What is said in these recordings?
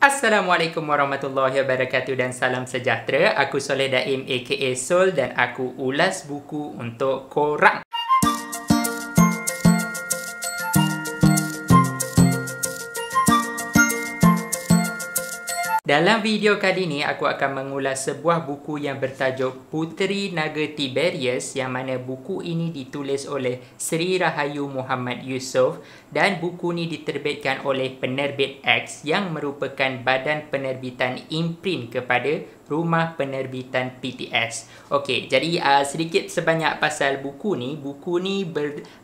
Assalamualaikum warahmatullahi wabarakatuh dan salam sejahtera. Aku Soleh Daim aka Sol dan aku ulas buku untuk korang. Dalam video kali ini, aku akan mengulas sebuah buku yang bertajuk Puteri Naga Tiberius, yang mana buku ini ditulis oleh Sri Rahayu Muhammad Yusof dan buku ini diterbitkan oleh Penerbit X yang merupakan badan penerbitan imprint kepada Rumah Penerbitan PTS. Okey, jadi sedikit sebanyak pasal buku ni. Buku ni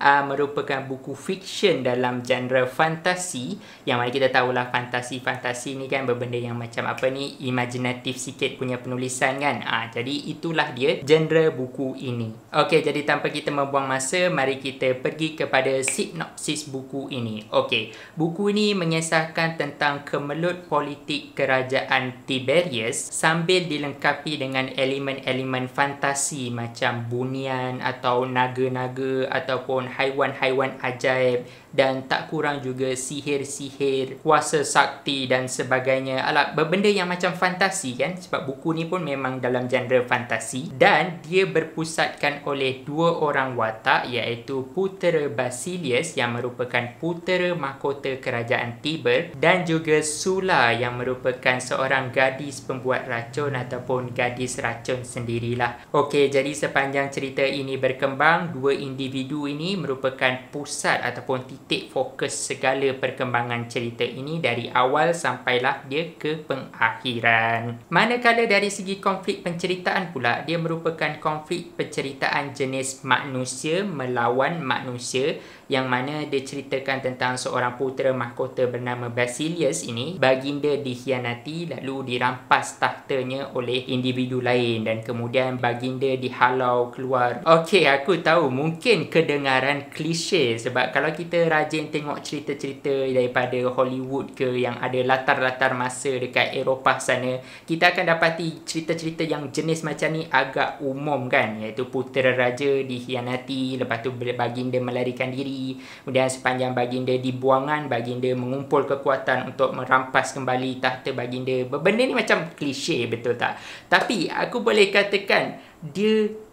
merupakan buku fiksyen dalam genre fantasi, yang mana kita tahulah fantasi ni kan berbenda yang macam apa ni, imaginatif sikit punya penulisan kan. Jadi itulah dia genre buku ini. Okey, jadi tanpa kita membuang masa, mari kita pergi kepada sinopsis buku ini. Okey, buku ini mengisahkan tentang kemelut politik kerajaan Tiberius sambil dilengkapi dengan elemen-elemen fantasi macam bunian atau naga-naga ataupun haiwan-haiwan ajaib, dan tak kurang juga sihir-sihir, kuasa sakti dan sebagainya. Alah, benda yang macam fantasi kan, sebab buku ni pun memang dalam genre fantasi, dan dia berpusatkan oleh dua orang watak, iaitu Putera Basilius yang merupakan putera mahkota kerajaan Tiber, dan juga Sula yang merupakan seorang gadis pembuat racun ataupun gadis racun sendirilah. Okey, jadi sepanjang cerita ini berkembang, dua individu ini merupakan pusat ataupun titik fokus segala perkembangan cerita ini dari awal sampailah dia ke pengakhiran. Manakala dari segi konflik penceritaan pula, dia merupakan konflik penceritaan jenis manusia melawan manusia, yang mana dia ceritakan tentang seorang putera mahkota bernama Basilius ini, baginda dikhianati lalu dirampas tahtanya oleh individu lain dan kemudian baginda dihalau keluar. Okey, aku tahu mungkin kedengaran klise, sebab kalau kita rajin tengok cerita-cerita daripada Hollywood ke yang ada latar-latar masa dekat Eropah sana, kita akan dapati cerita-cerita yang jenis macam ni agak umum kan, iaitu putera raja dikhianati, lepas tu baginda melarikan diri, kemudian sepanjang baginda dibuangan, baginda mengumpul kekuatan untuk merampas kembali tahta baginda. Benda ni macam klise, betul tak? Tapi aku boleh katakan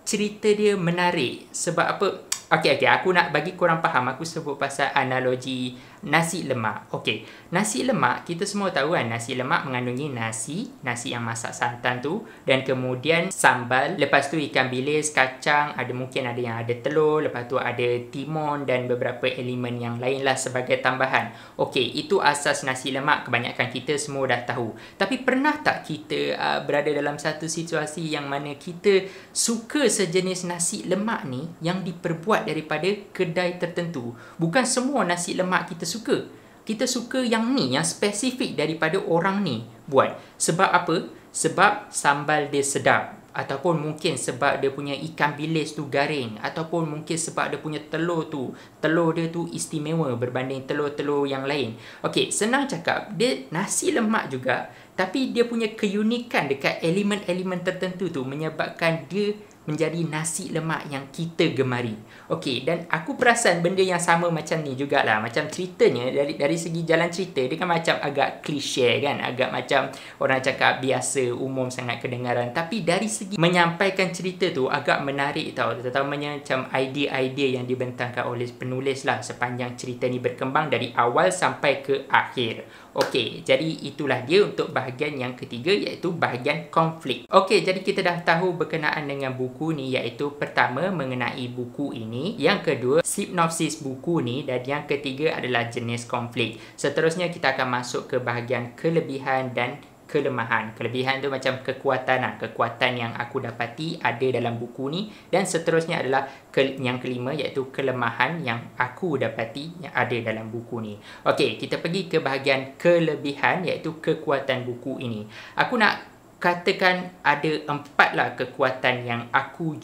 cerita dia menarik. Sebab apa? Okey, aku nak bagi korang faham. Aku sebut pasal analogi nasi lemak. Okey, nasi lemak, kita semua tahu kan, nasi lemak mengandungi nasi yang masak santan tu, dan kemudian sambal, lepas tu ikan bilis, kacang, mungkin ada yang ada telur, lepas tu ada timun dan beberapa elemen yang lain lah sebagai tambahan. Okey, itu asas nasi lemak, kebanyakan kita semua dah tahu. Tapi pernah tak kita berada dalam satu situasi yang mana kita suka sejenis nasi lemak ni yang diperbuat daripada kedai tertentu? Bukan semua nasi lemak kita suka. Kita suka yang ni, yang spesifik daripada orang ni buat. Sebab apa? Sebab sambal dia sedap, ataupun mungkin sebab dia punya ikan bilis tu garing, ataupun mungkin sebab dia punya telur dia tu istimewa berbanding telur-telur yang lain. Okey, senang cakap, dia nasi lemak juga, tapi dia punya keunikan dekat elemen-elemen tertentu tu menyebabkan dia menjadi nasi lemak yang kita gemari. Okey, dan aku perasan benda yang sama macam ni jugalah. Macam ceritanya, dari segi jalan cerita, dia kan macam agak klise kan, agak macam orang cakap biasa, umum sangat kedengaran. Tapi dari segi menyampaikan cerita tu agak menarik tau, terutamanya macam idea-idea yang dibentangkan oleh penulis lah sepanjang cerita ni berkembang dari awal sampai ke akhir. Okey, jadi itulah dia untuk bahagian yang ketiga, iaitu bahagian konflik. Okey, jadi kita dah tahu berkenaan dengan buku ni, iaitu pertama mengenai buku ini, yang kedua sinopsis buku ni, dan yang ketiga adalah jenis konflik. Seterusnya kita akan masuk ke bahagian kelebihan dan kelemahan. Kelebihan tu macam kekuatan lah. Kekuatan yang aku dapati ada dalam buku ni, dan seterusnya adalah yang kelima, iaitu kelemahan yang aku dapati yang ada dalam buku ni. Okey, kita pergi ke bahagian kelebihan, iaitu kekuatan buku ini. Aku nak katakan ada 4 lah kekuatan yang aku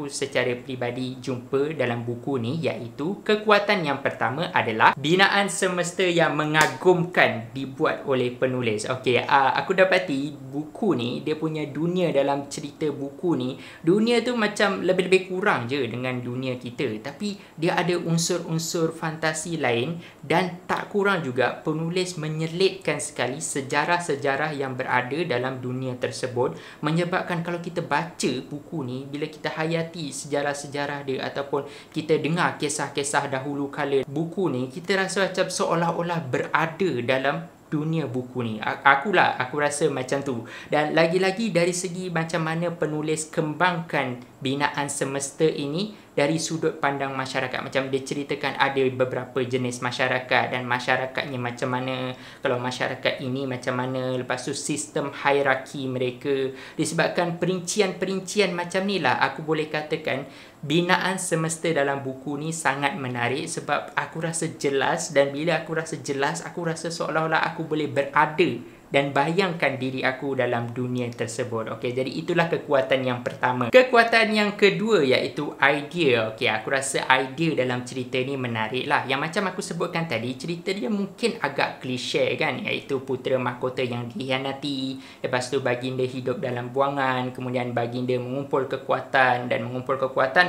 secara peribadi jumpa dalam buku ni, iaitu kekuatan yang pertama adalah binaan semesta yang mengagumkan dibuat oleh penulis. Okey, aku dapati buku ni, dia punya dunia dalam cerita buku ni, dunia tu macam lebih-lebih kurang je dengan dunia kita, tapi dia ada unsur-unsur fantasi lain dan tak kurang juga penulis menyelitkan sekali sejarah-sejarah yang berada dalam dunia tersebut, menyebabkan kalau kita baca buku ni, bila kita hayati sejarah-sejarah dia ataupun kita dengar kisah-kisah dahulu kala buku ni, kita rasa macam seolah-olah berada dalam dunia buku ni. Aku rasa macam tu. Dan lagi-lagi dari segi macam mana penulis kembangkan binaan semesta ini dari sudut pandang masyarakat. Macam dia ceritakan ada beberapa jenis masyarakat dan masyarakatnya macam mana, kalau masyarakat ini macam mana, lepas tu sistem hierarki mereka. Disebabkan perincian-perincian macam ni lah, aku boleh katakan binaan semesta dalam buku ni sangat menarik sebab aku rasa jelas, dan bila aku rasa jelas, aku rasa seolah-olah aku boleh berada dan bayangkan diri aku dalam dunia tersebut. Okey, jadi itulah kekuatan yang pertama. Kekuatan yang kedua iaitu idea. Okey, aku rasa idea dalam cerita ni menarik lah. Yang macam aku sebutkan tadi, cerita dia mungkin agak klise kan, iaitu putera mahkota yang dikhianati, lepas tu baginda hidup dalam buangan, kemudian baginda mengumpul kekuatan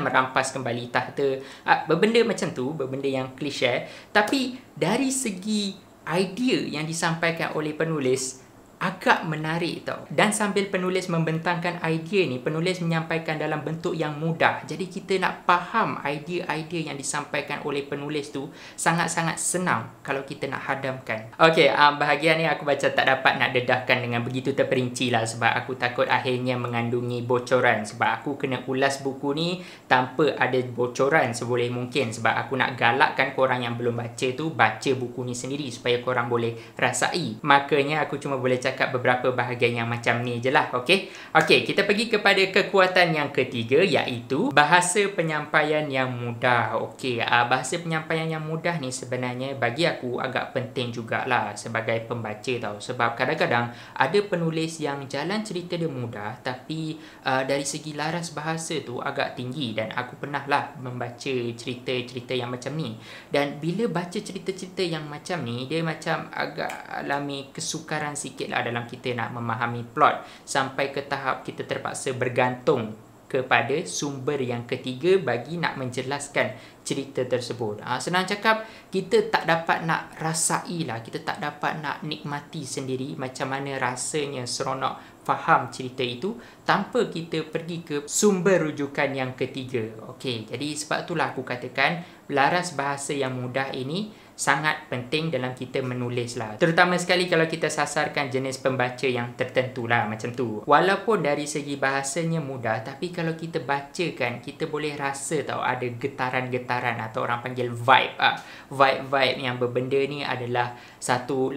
merampas kembali tahta. Berbenda macam tu, berbenda yang klise. Tapi dari segi idea yang disampaikan oleh penulis agak menarik tau. Dan sambil penulis membentangkan idea ni, penulis menyampaikan dalam bentuk yang mudah. Jadi kita nak faham idea-idea yang disampaikan oleh penulis tu sangat-sangat senang kalau kita nak hadamkan. Okey, bahagian ni aku baca tak dapat nak dedahkan dengan begitu terperinci lah, sebab aku takut akhirnya mengandungi bocoran. Sebab aku kena ulas buku ni tanpa ada bocoran seboleh mungkin. Sebab aku nak galakkan korang yang belum baca tu baca buku ni sendiri supaya korang boleh rasai. Makanya aku cuma boleh cakap beberapa bahagian yang macam ni je lah. Okey, kita pergi kepada kekuatan yang ketiga, iaitu bahasa penyampaian yang mudah. Okey, bahasa penyampaian yang mudah ni sebenarnya bagi aku agak penting jugalah sebagai pembaca tau. Sebab kadang-kadang ada penulis yang jalan cerita dia mudah, tapi dari segi laras bahasa tu agak tinggi. Dan aku pernah lah membaca cerita-cerita yang macam ni. Dan bila baca cerita-cerita yang macam ni, dia macam agak alami kesukaran sikit lah dalam kita nak memahami plot, sampai ke tahap kita terpaksa bergantung kepada sumber yang ketiga bagi nak menjelaskan cerita tersebut. Senang cakap, kita tak dapat nak rasai lah, kita tak dapat nak nikmati sendiri macam mana rasanya seronok faham cerita itu tanpa kita pergi ke sumber rujukan yang ketiga. Okey, jadi sebab itulah aku katakan laras bahasa yang mudah ini sangat penting dalam kita menulis lah. Terutama sekali kalau kita sasarkan jenis pembaca yang tertentu lah macam tu. Walaupun dari segi bahasanya mudah, tapi kalau kita bacakan, kita boleh rasa tau ada getaran-getaran atau orang panggil vibe. Vibe-vibe yang berbenda ni adalah satu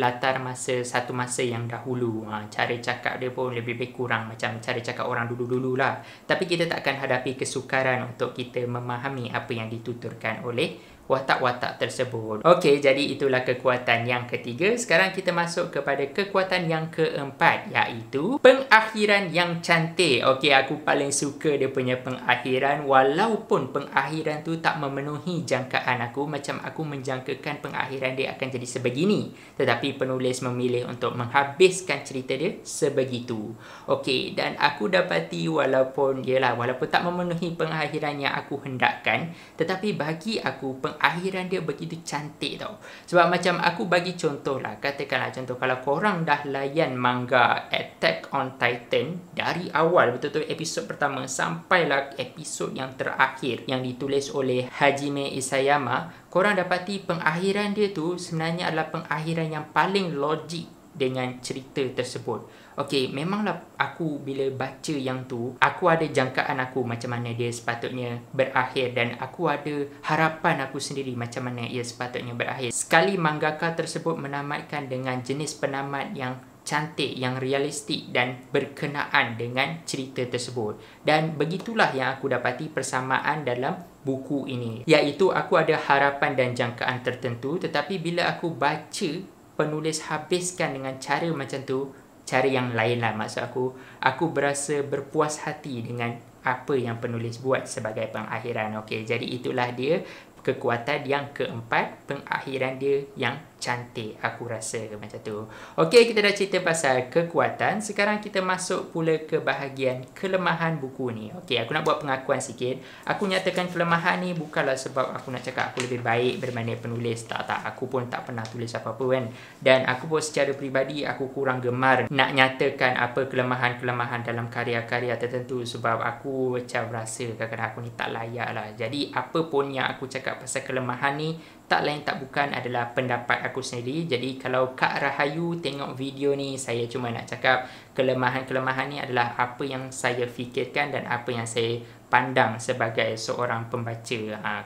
masa yang dahulu. Cara cakap dia pun lebih kurang macam cara cakap orang dulu-dulu lah. Tapi kita tak akan hadapi kesukaran untuk kita memahami apa yang dituturkan oleh watak-watak tersebut. Okey, jadi itulah kekuatan yang ketiga. Sekarang kita masuk kepada kekuatan yang keempat, iaitu pengakhiran yang cantik. Okey, aku paling suka dia punya pengakhiran, walaupun pengakhiran tu tak memenuhi jangkaan aku. Macam aku menjangkakan pengakhiran dia akan jadi sebegini, tetapi penulis memilih untuk menghabiskan cerita dia sebegitu. Okey, dan aku dapati walaupun tak memenuhi pengakhiran yang aku hendakkan, tetapi bagi aku pengakhiran dia begitu cantik tau. Sebab macam aku bagi contoh lah, katakanlah contoh, kalau korang dah layan manga Attack on Titan dari awal betul-betul episod pertama sampailah episod yang terakhir yang ditulis oleh Hajime Isayama, korang dapati pengakhiran dia tu sebenarnya adalah pengakhiran yang paling logik dengan cerita tersebut. Okey, memanglah aku bila baca yang tu, aku ada jangkaan aku macam mana dia sepatutnya berakhir, dan aku ada harapan aku sendiri macam mana ia sepatutnya berakhir. Sekali mangaka tersebut menamatkan dengan jenis penamat yang cantik, yang realistik dan berkenaan dengan cerita tersebut. Dan begitulah yang aku dapati persamaan dalam buku ini, iaitu aku ada harapan dan jangkaan tertentu, tetapi bila aku baca penulis habiskan dengan cara macam tu, cara yang lain lah. Maksud aku berasa berpuas hati dengan apa yang penulis buat sebagai pengakhiran. Okey, jadi itulah dia kekuatan yang keempat, pengakhiran dia yang cantik, aku rasa macam tu. Okey, kita dah cerita pasal kekuatan. Sekarang kita masuk pula ke bahagian kelemahan buku ni. Okey, aku nak buat pengakuan sikit. Aku nyatakan kelemahan ni bukanlah sebab aku nak cakap aku lebih baik berbanding penulis. Tak. Aku pun tak pernah tulis apa-apa kan. Dan aku pun secara peribadi, aku kurang gemar nak nyatakan apa kelemahan-kelemahan dalam karya-karya tertentu. Sebab aku macam rasa kadang-kadang aku ni tak layak lah. Jadi, apa pun yang aku cakap pasal kelemahan ni, tak lain tak bukan adalah pendapat aku sendiri. Jadi kalau Kak Rahayu tengok video ni, saya cuma nak cakap kelemahan-kelemahan ni adalah apa yang saya fikirkan dan apa yang saya pandang sebagai seorang pembaca.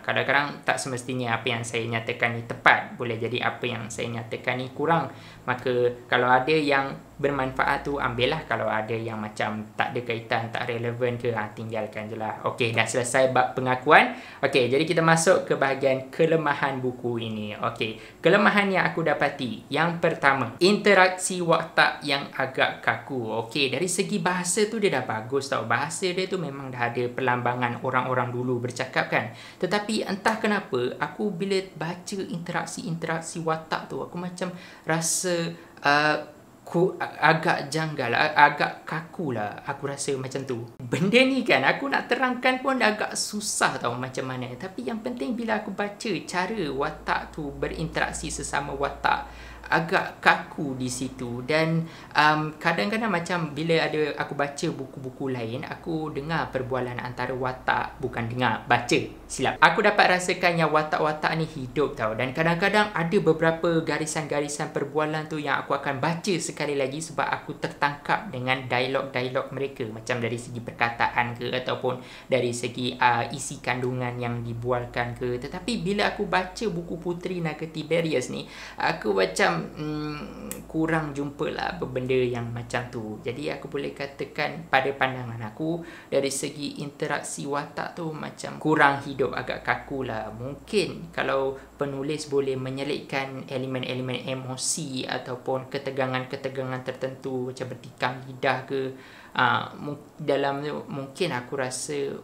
Kadang-kadang tak semestinya apa yang saya nyatakan ni tepat. Boleh jadi apa yang saya nyatakan ni kurang. Maka kalau ada yang bermanfaat tu ambillah. Kalau ada yang macam tak ada kaitan, tak relevan ke, tinggalkan je lah. Okey, dah selesai bab pengakuan. Okey, jadi kita masuk ke bahagian kelemahan buku ini. Okey, kelemahan yang aku dapati. Yang pertama, interaksi watak yang agak kaku. Okey, dari segi bahasa tu dia dah bagus tau. Bahasa dia tu memang dah ada perlambangan orang-orang dulu bercakap kan. Tetapi entah kenapa, aku bila baca interaksi watak tu, aku macam rasa agak janggal, agak kaku lah. Aku rasa macam tu. Benda ni kan, aku nak terangkan pun agak susah tau macam mana. Tapi yang penting bila aku baca cara watak tu berinteraksi sesama watak, agak kaku di situ. Dan kadang-kadang macam bila ada aku baca buku-buku lain, aku dengar perbualan antara watak, bukan dengar, baca, silap. Aku dapat rasakan yang watak-watak ni hidup tau. Dan kadang-kadang ada beberapa garisan-garisan perbualan tu yang aku akan baca sekali lagi sebab aku tertangkap dengan dialog-dialog mereka. Macam dari segi perkataan ke, ataupun dari segi isi kandungan yang dibualkan ke. Tetapi bila aku baca buku Puteri Naga Tiberius ni, aku macam kurang jumpa lah benda yang macam tu. Jadi aku boleh katakan pada pandangan aku, dari segi interaksi watak tu macam kurang hidup, agak kaku lah. Mungkin kalau penulis boleh menyelitkan elemen-elemen emosi ataupun ketegangan-ketegangan tertentu macam bertikam lidah ke, dalam tu mungkin aku rasa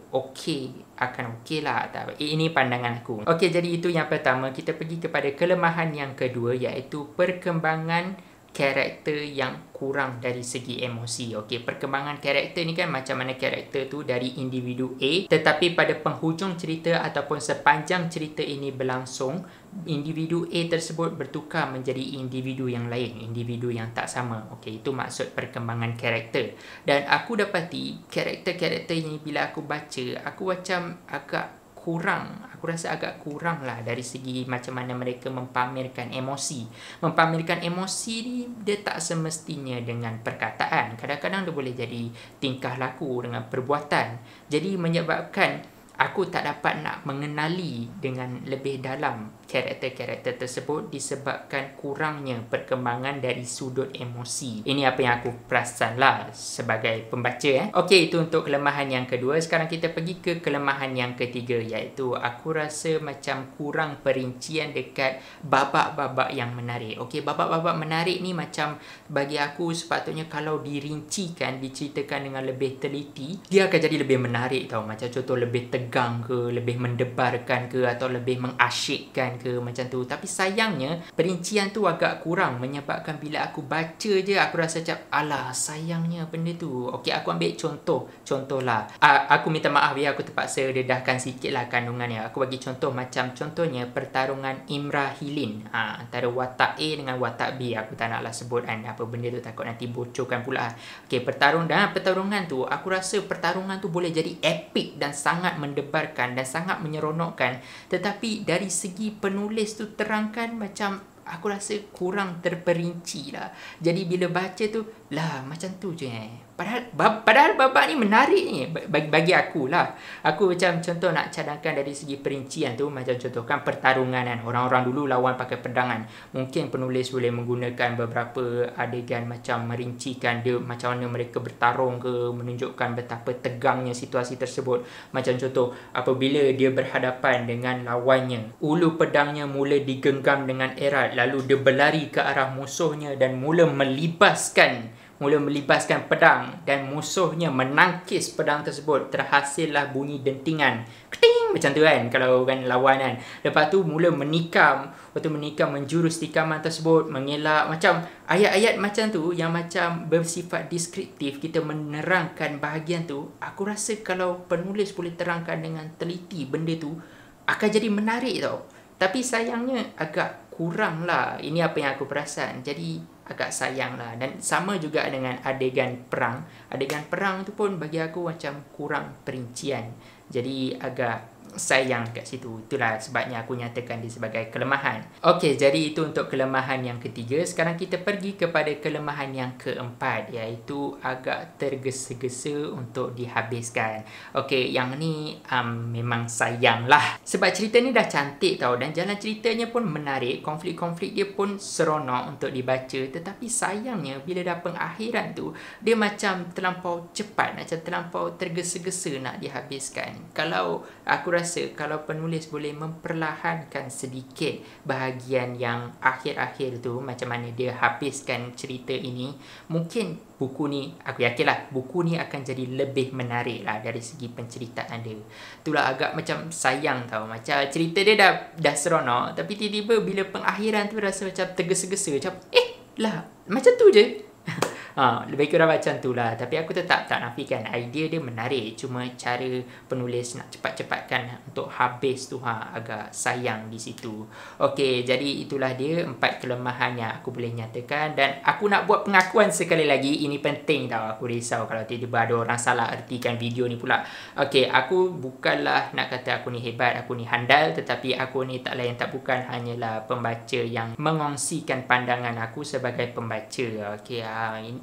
akan okey lah. Ini pandangan aku. Okey, jadi itu yang pertama. Kita pergi kepada kelemahan yang kedua, iaitu perkembangan karakter yang kurang dari segi emosi. Okey, perkembangan karakter ni kan macam mana karakter tu dari individu A, tetapi pada penghujung cerita ataupun sepanjang cerita ini berlangsung, individu A tersebut bertukar menjadi individu yang lain, individu yang tak sama. Okey, itu maksud perkembangan karakter. Dan aku dapati karakter-karakter ini bila aku baca, aku macam agak kurang. Aku rasa agak kurang lah dari segi macam mana mereka mempamerkan emosi. Mempamerkan emosi ni dia tak semestinya dengan perkataan. Kadang-kadang dia boleh jadi tingkah laku dengan perbuatan. Jadi menyebabkan aku tak dapat nak mengenali dengan lebih dalam karakter-karakter tersebut disebabkan kurangnya perkembangan dari sudut emosi. Ini apa yang aku perasan lah sebagai pembaca. Okey, itu untuk kelemahan yang kedua. Sekarang kita pergi ke kelemahan yang ketiga, iaitu aku rasa macam kurang perincian dekat babak-babak yang menarik. Okey, babak-babak menarik ni macam bagi aku sepatutnya kalau dirincikan, diceritakan dengan lebih teliti, dia akan jadi lebih menarik tau. Macam contoh lebih tegang ke, lebih mendebarkan ke, atau lebih mengasyikkan ke, macam tu. Tapi sayangnya perincian tu agak kurang, menyebabkan bila aku baca je aku rasa macam alah sayangnya benda tu. Okey, aku ambil contoh lah. Aku minta maaf ya, aku terpaksa dedahkan sikit lah kandungannya. Aku bagi contoh macam contohnya pertarungan Imrah Hilin antara watak A dengan watak B. Aku tak naklah sebut apa benda tu, takut nanti bocorkan pula. Okey, pertarungan tu, aku rasa pertarungan tu boleh jadi epik dan sangat mendebarkan dan sangat menyeronokkan. Tetapi dari segi penulis tu terangkan macam aku rasa kurang terperinci lah. Jadi bila baca tu lah macam tu je Padahal babak ni menarik ni bagi aku lah. Aku macam contoh nak cadangkan dari segi perincian tu, macam contohkan pertarungan kan. Orang-orang dulu lawan pakai pedangan. Mungkin penulis boleh menggunakan beberapa adegan macam merincikan dia macam mana mereka bertarung ke, menunjukkan betapa tegangnya situasi tersebut. Macam contoh apabila dia berhadapan dengan lawannya, ulu pedangnya mula digenggam dengan erat, lalu dia berlari ke arah musuhnya dan mula melibaskan mula melibaskan pedang dan musuhnya menangkis pedang tersebut. Terhasillah bunyi dentingan. Keting! Macam tu kan kalau kan lawan kan. Lepas tu mula menikam. Waktu menikam menjurus tikaman tersebut, mengelak. Macam ayat-ayat macam tu yang macam bersifat deskriptif, kita menerangkan bahagian tu. Aku rasa kalau penulis boleh terangkan dengan teliti benda tu, akan jadi menarik tau. Tapi sayangnya agak kurang lah. Ini apa yang aku perasan. Jadi agak sayang lah. Dan sama juga dengan adegan perang. Adegan perang tu pun bagi aku macam kurang perincian. Jadi agak sayang kat situ. Itulah sebabnya aku nyatakan dia sebagai kelemahan. Okey, jadi itu untuk kelemahan yang ketiga. Sekarang kita pergi kepada kelemahan yang keempat, iaitu agak tergesa-gesa untuk dihabiskan. Okey, yang ni memang sayang lah. Sebab cerita ni dah cantik tau, dan jalan ceritanya pun menarik. Konflik-konflik dia pun seronok untuk dibaca. Tetapi sayangnya bila dah pengakhiran tu, dia macam terlampau cepat, macam terlampau tergesa-gesa nak dihabiskan. Kalau aku rasa kalau penulis boleh memperlahankan sedikit bahagian yang akhir-akhir tu, macam mana dia habiskan cerita ini, mungkin buku ni, aku yakinlah buku ni akan jadi lebih menarik lah dari segi penceritaan dia. Itulah agak macam sayang tau. Macam cerita dia dah seronok, tapi tiba-tiba bila pengakhiran tu rasa macam tergesa-gesa, macam lah macam tu je. Lebih kurang macam tu lah. Tapi aku tetap tak nafikan idea dia menarik. Cuma cara penulis nak cepat-cepatkan untuk habis tu agak sayang di situ. Okey, jadi itulah dia 4 kelemahan yang aku boleh nyatakan. Dan aku nak buat pengakuan sekali lagi. Ini penting tau. Aku risau kalau tiba-tiba ada orang salah ertikan video ni pula. Okey, aku bukanlah nak kata aku ni hebat, aku ni handal. Tetapi aku ni tak lain tak bukan hanyalah pembaca yang mengongsikan pandangan aku sebagai pembaca. Okey,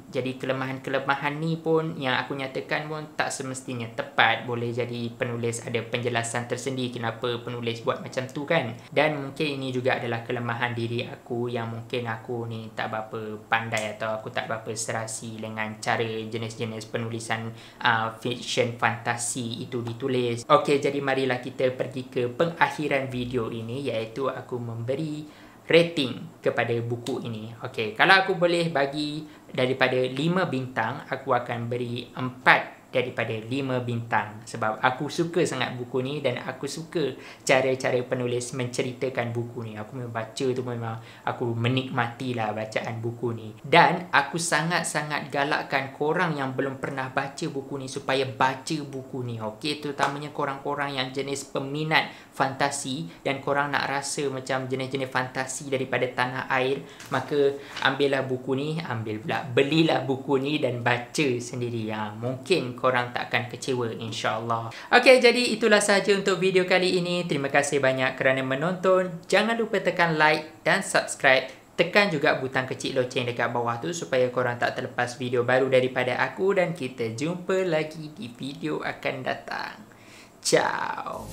jadi kelemahan-kelemahan ni pun yang aku nyatakan pun tak semestinya tepat. Boleh jadi penulis ada penjelasan tersendiri kenapa penulis buat macam tu kan. Dan mungkin ini juga adalah kelemahan diri aku yang mungkin aku ni tak berapa pandai atau aku tak berapa serasi dengan cara jenis-jenis penulisan fiction fantasi itu ditulis. Okey, jadi marilah kita pergi ke pengakhiran video ini, iaitu aku memberi rating kepada buku ini. Okey, kalau aku boleh bagi daripada 5 bintang, aku akan beri 4 daripada 5 bintang. Sebab aku suka sangat buku ni dan aku suka cara-cara penulis menceritakan buku ni. Aku membaca tu memang aku menikmatilah bacaan buku ni. Dan aku sangat-sangat galakkan korang yang belum pernah baca buku ni supaya baca buku ni. Okey, terutamanya korang-korang yang jenis peminat fantasi dan korang nak rasa macam jenis-jenis fantasi daripada tanah air, maka ambillah buku ni, belilah buku ni dan baca sendiri. Mungkin korang tak akan kecewa, insya-Allah. Okey, jadi itulah sahaja untuk video kali ini. Terima kasih banyak kerana menonton. Jangan lupa tekan like dan subscribe. Tekan juga butang kecil loceng dekat bawah tu supaya korang tak terlepas video baru daripada aku, dan kita jumpa lagi di video akan datang. Ciao.